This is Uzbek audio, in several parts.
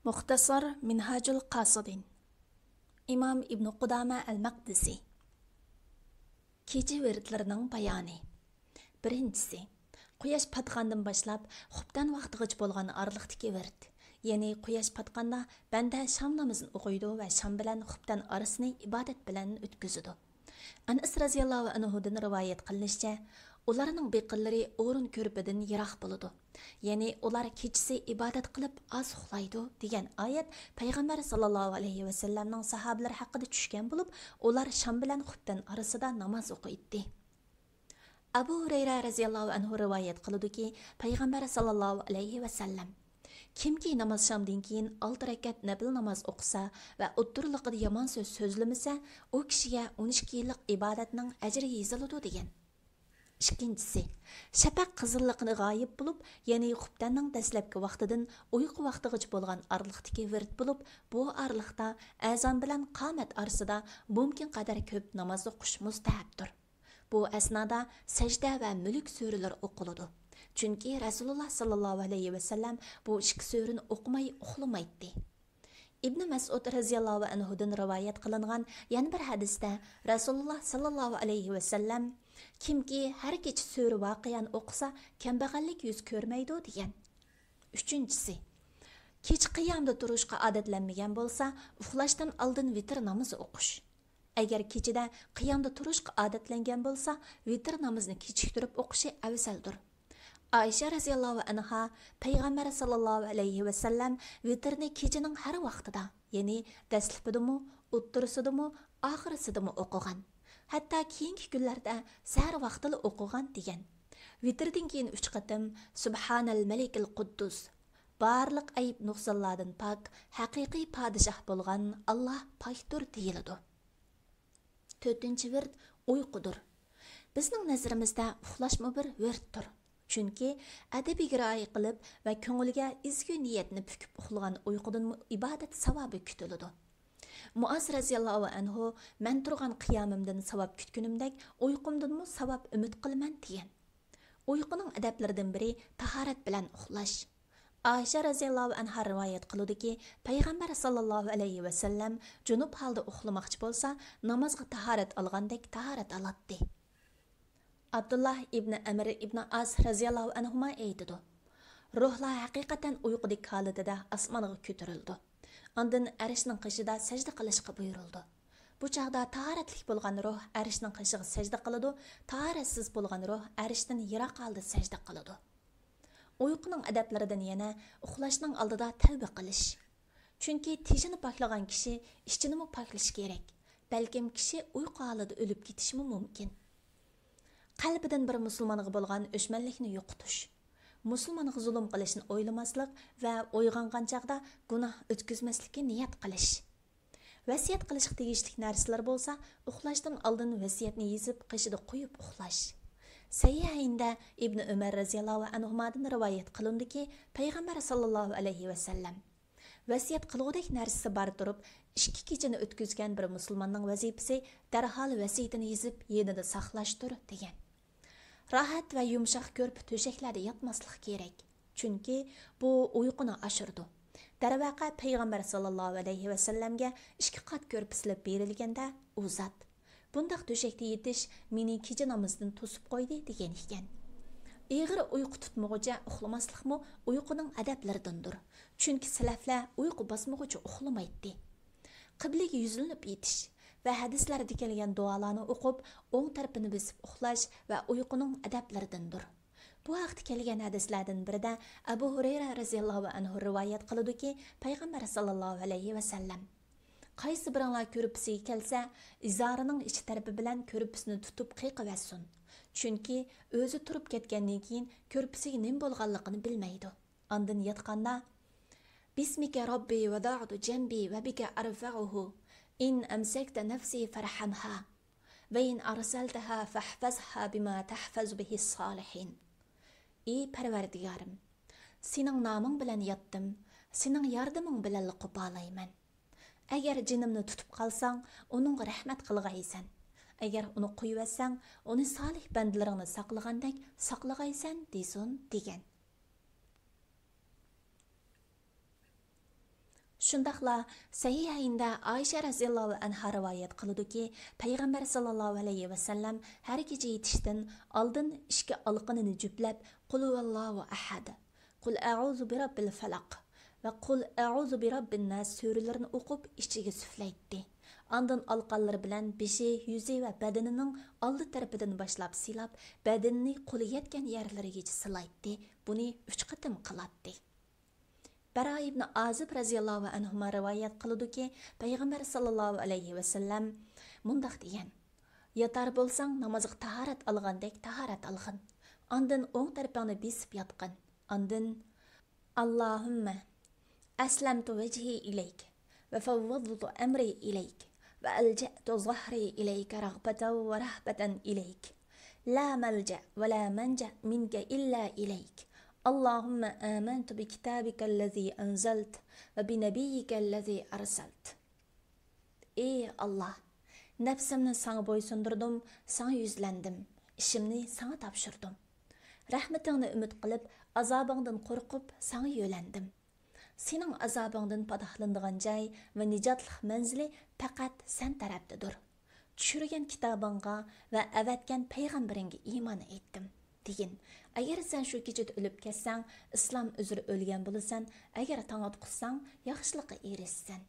Muxtasar Minhajul Qasidin İmam İbn Qudama el-Maqdisi Kecha virdlarining bayoni. Birinchisi, quyosh patgandan boshlab xubdan vaqtigacha bo'lgan oraliqdagi wird. Ya'ni quyosh patganda banda sham namozini o'qiydi va sham bilan xubdan orasini ibodat bilan o'tkazadi. Anas radhiyallohu anhudan rivoyat qilinishicha, ularning beqillari o'rin ko'rpidan yiroq bo'ladi. Ya'ni ular kechasi ibodat qilib oz uxlaydi degan oyat payg'ambar sallallohu alayhi vasallamning sahobalari haqida tushgan bo'lib, ular sham bilan xubdan orasida namoz o'qiydi. Abu Hurayra radhiyallohu anhu rivoyat qiladi-ki, payg'ambar sallallohu alayhi vasallam kimki namoz shamdan keyin 6 rakat nafil namoz o'qisa va o'ttirliqida yomon so'z so'zlamasa, u kishiga 12 yillik ibodatning ajri yoziladi degan. İkincisi, shafaq qizilliqini g'oyib bo'lib, ya'ni xubdanning dastlabki vaqtidan uyqu vaqtigacha bo'lgan oraliqdagi wird bo'lib, bu oraliqda azon bilan qomat orasida mumkin qadar ko'p namoz o'qish mustahabdir. Bu asnoda sajda va mulk suralari o'qiladi. Chunki Rasululloh sallallohu alayhi vasallam bu ikki surani o'qimay uxlamaydi. İbn Mas'ud radhiyallohu anhudan rivoyat qilingan yana bir hadisda Rasululloh sallallohu alayhi vasallam kimki har kecha sura voqiyan o'qisa, kambag'allik yuz ko'rmaydi degan. Uchinchisi, kech qiyomda turishga odatlanmagan bo'lsa, uxlashdan oldin vitr namozi o'qish. Agar kechida qiyomda turishga odatlangan bo'lsa, vitr namozini kechiktirib o'qishi afzaldir. Ayşe radhiyallohu anha payg'ambar sallallohu alayhi vasallam vitrni kechining har vaqtida, ya'ni dastlabidimi, o'ttirsidimi, oxirisidimi o'qigan. Hatto keyingi kunlarda sahar vaqtida o'qigan degan. Vitrdan keyin 3 qatim Subhanal Malikil Quddus, barliq ayib nuqsonlardan pak, haqiqiy podshoh bo'lgan Alloh pokdir deyiladi. 4-chi wird uyqudur. Bizning nazarimizda uxlashmi bir virddir. Chunki adabiy rioya qilib va ko'ngilga izgu niyatni pukib uxlagan uyqudan ibodat savobi kutiladi. Muaz radhiyallohu anhu men turgan qiyomimdan savob kutgunimdek uyqumdanmi savob umid qilaman degan. Uyquning adablaridan biri tahorat bilan uxlash. Ayşe radhiyallohu anha rivoyat qiladi-ki, payg'ambar sallallohu alayhi vasallam junub holda uxlamoqchi bo'lsa, namozga tahorat olgandek tahorat oladi. Abdullah ibn Amr ibn As radhiyallohu anhuma aytadi: Ruhlar haqiqatan uyqudagi holatida osmonga ko'tarildi. Ondan arishning qishida sajda qilishga buyurildi. Bu chaqda tahoratlik bo'lgan ruh arishning qishiga sajda qiladi, tahoratsiz bo'lgan ruh arishdan yiroq holda sajda qiladi. Uyquning adablaridan yana uxlashning oldida tavba qilish. Chunki tishini poklagan kishi ichini poklash kerak. Balkim kishi uyqu holida o'lib ketishi mumkin. Qalbidan bir musulmonga bo'lgan o'shmanlikni yo'qotish. Musulmonga zulm qilishni o'ylamaslik va uyg'ongan chaqda gunoh o'tkazmaslikka niyat qilish. Vasiyat qilishga tegishli narsalar bo'lsa, uxlashdan oldin vasiyatni yozib qishida qo'yib uxlash. Sayyihinda Ibn Umar radhiyallohu anhudan rivoyat qilindiki, payg'ambar sallallohu alayhi vasallam vasiyat qilgudek narsasi bar turib, 2 kechani o'tkazgan bir musulmonning vazifasi darhol vasiyatini yozib yenida saqlashdir degan. Rahat va yumshoq ko'rp to'shaklarda yotmaslik kerak. Chunki bu uyquni oshirdi. Darvaqa payg'ambar sallallohu alayhi vasallamga 2 qat ko'rp silib berilganda u zot bundaq to'shakda yetish meni kecha namozidan to'sib qo'ydi degan ekan. Ig'ir uyqu tutmoqcha uxlamaslikmi uyquning adablaridandir. Chunki salaflar uyqu bosmoqcha uxlamaydi. Qiblaga yuzlanib yetish va hadislarda kelgan duolarni o'qib, o'ng tarafini besib uxlash va uyquning adablaridandir. Bu haqda kelgan hadislardan birida Abu Hurayra radhiyallohu anhu rivoyat qiladi-ki, payg'ambar sallallohu alayhi vasallam qaysi biringlar ko'rpisiga kelsa, izorining ichi tarafi bilan ko'rpisini tutib qiqivassun. Chunki o'zi turib ketgandan keyin ko'rpisiga nim bo'lganligini bilmaydi. Ondan yotganda Bismika robbi wada'tu jambi va bika arfa'uhu in amsakta nafsi farhamha va in arsaltaha fahfazha bima tahfazu bihi solihin. Ey Parvardigorim, sening noming bilan yotdim, sening yordaming bilan qo'polayman. Agar jinimni tutib qalsang, uning rahmat qilg'aysan. Agar uni qo'yvassang, uni solih bandalaringni saqlagandek saqlag'aysan desin degan. Shundaqla Sahihayinda Ayşe raziyallohu anha rivoyat qiladi-ki, payg'ambar sallallohu alayhi va sallam har kecha yetishdan oldin ishga olqinini juplab, qul huvallohu ahad, qul a'udhu bi robbil falaq va qul a'udhu bi robbin nas suralarini o'qib ichiga suflaydi. Ondan olqanlar bilan beshi, yuzi va badanining oldi tarafidan boshlab silab, badanini qo'li yetgan yerlarigacha silaydi. Buni 3 qatim qiladi. Bara ibn Azib raziyallohu anhu rivoyat qiladi-ki, payg'ambar sallallohu alayhi va sallam mundaq degan: "Yatar bo'lsang, namozga tahorat olgandek tahorat olgin. Ondan o'ng tarafingni besib yotqin. Ondan Allohumma aslamtu wajhi ilayk va fawwadtu amri ilayk va alja'tu zahri ilayka raghbatan va rahbatan ilayk. La malja va la manja minka illa ilayk. اللهم آمنت بكتابك الذي أنزلت وبنبيك الذي أرسلت." Ey Allah, nefsimni sana boysundurdum, sana yüzlendim, işimni sana tapşırdım. Rahmetini ümit qilib, azabыңdan qo'rqib, sana yo'landim. Sening azabыңdan padahlanadigan joy va nijotlik manzili faqat sen tarafdadir. Tushirgan kitobingga va avatgan payg'ambaringga iymon etdim. Degin, agar sen shu kechada o'lib ketsang, islom uzr o'lgan bo'lasan, agar tong otqizsang, yaxshilikqa erishsan.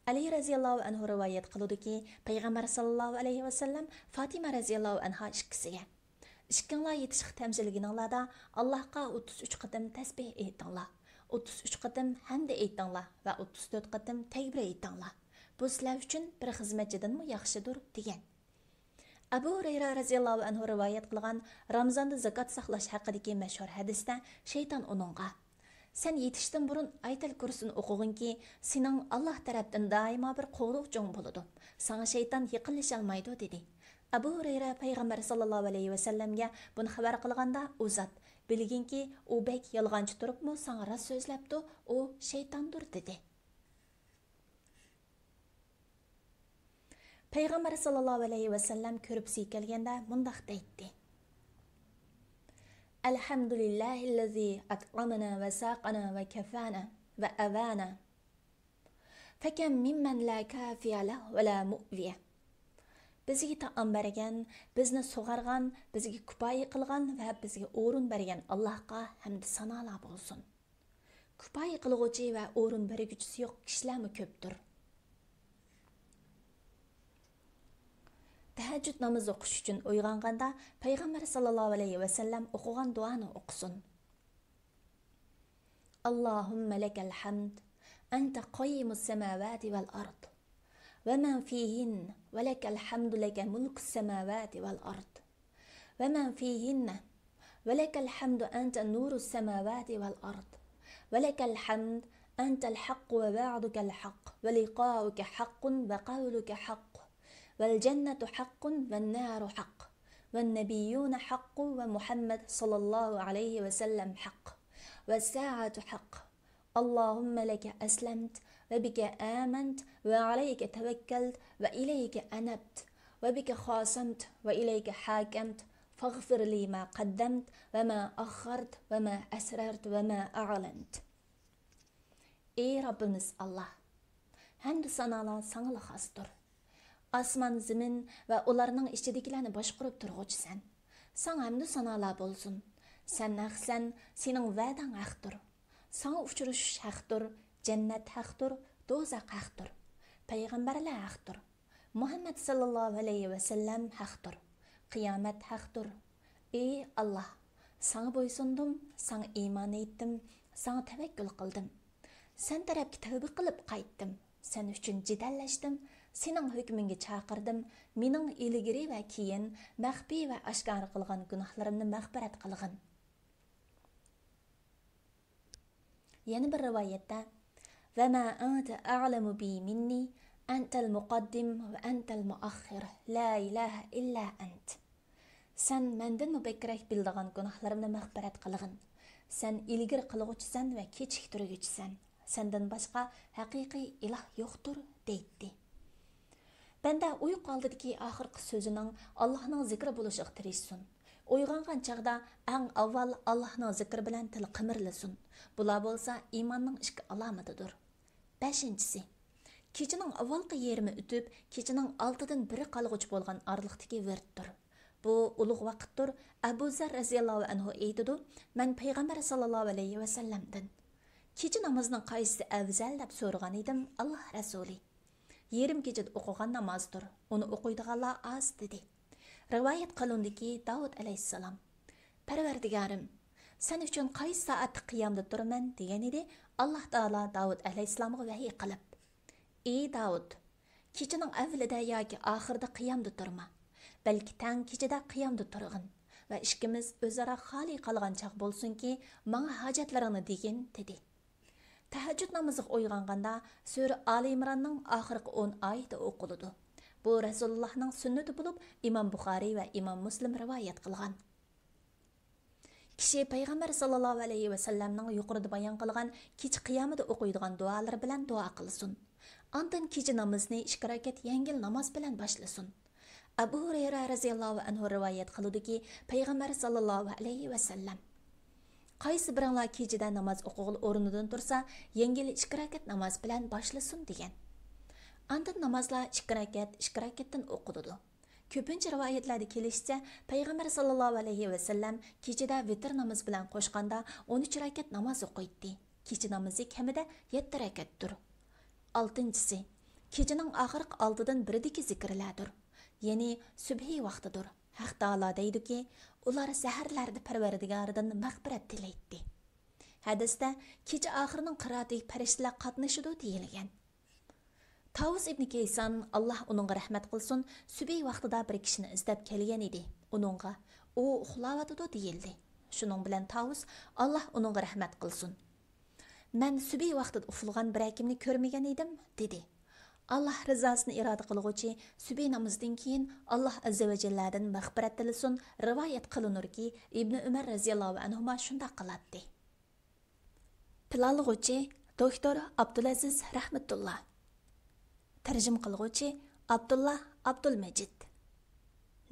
Ali raziyallohu anhu rivoyat qiladi-ki, payg'ambar sallallohu alayhi va sallam Fatima raziyallohu anha ikkisiga: "Ishkinglar yetishib tamzilgininglarda Allohga 33 qatim tasbih aytinglar, 33 qatim hamd aytinglar va 34 qatim takbir aytinglar. Bu sizlar uchun bir xizmatchidanmi yaxshidir" degan. Abu Hurayra raziyallohu anhu rivoyat qilgan Ramazonda zakot saqlash haqidagi mashhur hadisda shayton uningga: "Sen yetishdan burun Ayatul Kursini o'qig'inki, sening Alloh tarafdan doimo bir qo'g'liqching bo'ladi. Sana shayton yaqinlasha olmaydi" dedi. Abu Hurayra payg'ambar sallallohu alayhi va sallamga buni xabar qilganda, u zot: "Bilginki, u bek yolg'onchi turibmi, sana rost so'zlabdi, u shaytondir" dedi. Payg'ambar sallallohu alayhi va sallam ko'ribsi kelganda mundaq deydi: "Alhamdulillahillazi at'amana va saqana va kafana va avana. Fakam mimman la kafiya lahu va la mu'viya." Bizga taom bergan, bizni sug'argan, bizga kifoya qilgan va bizga o'rin bergan Allohga hamd sanolar bo'lsin. Kifoya qilguvchi va o'rin berguvchisi yo'q kishilarmi ko'pdir. Tahajjud namoz o'qish uchun uyg'onganda payg'ambar sallallohu alayhi va sallam o'qigan duoni o'qisin. Allohumma lakal hamd anta qayyimus samawati val ard va man fihin va lakal hamdu laka mulkus samawati val ard va man fihinna va lakal hamdu anta nurus samawati val ard va lakal hamd anta al-haqq wa wa'duka al-haqq wa liqa'uka haqqun wa qawluka haqq والجنة حق والنار حق والنبيون حق ومحمد صلى الله عليه وسلم حق والساعة حق. اللهم لك أسلمت وبك آمنت وعليك توكلت وإليك أنبت وبك خاصمت وإليك حاكمت فاغفر لي ما قدمت وما أخرت وما أسررت وما أعلنت. Ey Rabbimiz Allah, hamd sanolar sana xosdir. Asman, zimin va ularning ichidagilarni boshqarib turg'uvchisan. Sana hamd sanolar bo'lsin. Sen haqsan, sening va'dang haqdir. Sana uchrashish haqdir, jannat haqdir, do'zax haqdir. Payg'ambarlar haqdir. Muhammad sallallohu alayhi va sallam haqdir. Qiyomat haqdir. Ey Allah, sana bo'ysundim, sana iymon etdim, sana tavakkul qildim. Sen tarafga tavba qilib qaytdim. Sen uchun jidallashdim. Sening hukmingga chaqirdim. Mening ilgari va keyin maxfiy va oshkor qilgan gunohlarimni mag'firat qilgin. Yana bir rivoyatda: "Va ma anta a'lamu bi minni, antal muqaddim va antal muakhir. La ilaha illa ant." Sen mendan mubakkirak bildigan gunohlarimni mag'firat qilgin. Sen ilgari qilg'uchisan va kechiktirguvchisan. Sendan boshqa haqiqiy iloh yo'qdir, deydi. Banda uyqu oldidagi oxirgi so'zining Allohning zikri bo'lishiga tirishsin. Uyg'ongan chaqda eng avval Allohning zikri bilan til qimirlasin. Bular bo'lsa iymonning ikki alomatidir. Beshinchisi. Kechining avvalgi yerimi o'tib, kechining 6dan 1 qolg'uchi bo'lgan orliqdagi virtdir. Bu ulug' vaqtdir. Abu Zar raziyallohu anhu aytadi: "Men payg'ambar sallallohu alayhi va sallamdan kecha namozining qaysisi afzal deb so'ragan edim. Alloh rasuli: yerim kechada o'qigan namozdir. Uni o'qiydiganlar oz dedi." Rivoyat qilindiki, Davud alayhissalom: "Parvardigorim, sen uchun qaysi soatda qiyomda turaman?" degan edi. Alloh taolo Davud alayhissalomga vahiy qilib: "Ey Davud, kechining avvalida yoki oxirida qiyomda turma. Balki tang kechada qiyomda turg'in va ishkimiz o'zaro xoli qolgan chaq bo'lsinki, menga hojatlaringni degin" dedi. Tahajjud namoziga uyg'onganda sura Ali Imronning oxirgi 10 oyati o'qiladi. Bu Rasulullohning sunnati bo'lib, Imom Buxoriy va Imom Muslim rivoyat qilgan. Kishi payg'ambar sallallohu alayhi va sallamning yuqorida bayon qilgan kecha qiyomida o'qiydigan duolar bilan duo qilsin. Ondan kecha namozni 2 rakat yengil namoz bilan boshlasin. Abu Hurayra raziyallohu anhu rivoyat qiludiki, payg'ambar sallallohu alayhi va sallam: "Qaysi biringlar kechada namoz o'qig'il o'rnidan tursa, yengil 2 rakat namoz bilan boshlasin" degan. Ondan namozlar 2 rakatdan o'qiladi. Ko'pincha rivoyatlarda kelishicha, payg'ambar sallallohu alayhi va sallam kechada vitr namoz bilan qo'shganda 13 rakat namoz o'qiydi. Kecha namozi kamida 7 rakatdir. 6-si, kechaning oxirgi 6dan 1dagi zikrlardir. Ya'ni subhi vaqtidir. Haq taolo deydiki, ular saharlarda Parvardigoridan mag'firat tilaydi. Hadisda kecha oxirining qiroatiga farishtalar qatnashadi deyilgan. Tavus ibn Kaysan, Alloh uningga rahmat qilsin, subhi vaqtida bir kishini izlab kelgan edi. Uningga u uxlayotdi deyildi. Shuning bilan Tavus, Alloh uningga rahmat qilsin: "Men subhi vaqtida uxlagan bir kimni ko'rmagan edim" dedi. Allah rizosini iroda qilguvchi subhi namozidan keyin Alloh azza va jalladan mag'firat tilasin. Rivoyat qilinurki, Ibn Umar raziyallohu anhu shunday qiladi. Tilolg'uchi doktor Abdulaziz rahmatulloh. Tarjim qilguvchi Abdullah Abdulmajid.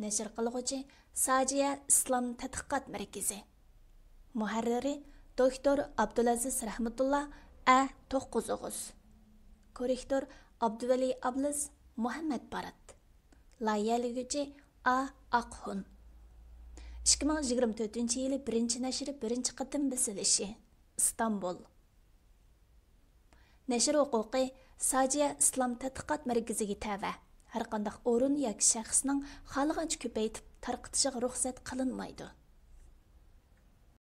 Nashr qilguvchi Sajiya Islom tadqiqot markazi. Muharriri doktor Abdulaziz rahmatulloh A9. Korrektor Abduvali Abliz Muhammad Barat. Layihalaguchi A. Aqhun. 2024-yili 1-nashri 1-qatim basilishi. İstanbul. Nashr huquqi Sajiya Islom tadqiqot markaziga tava. Har qanday o'rin yoki shaxsning xohlagancha ko'paytib tarqatishiga ruxsat qilinmaydi.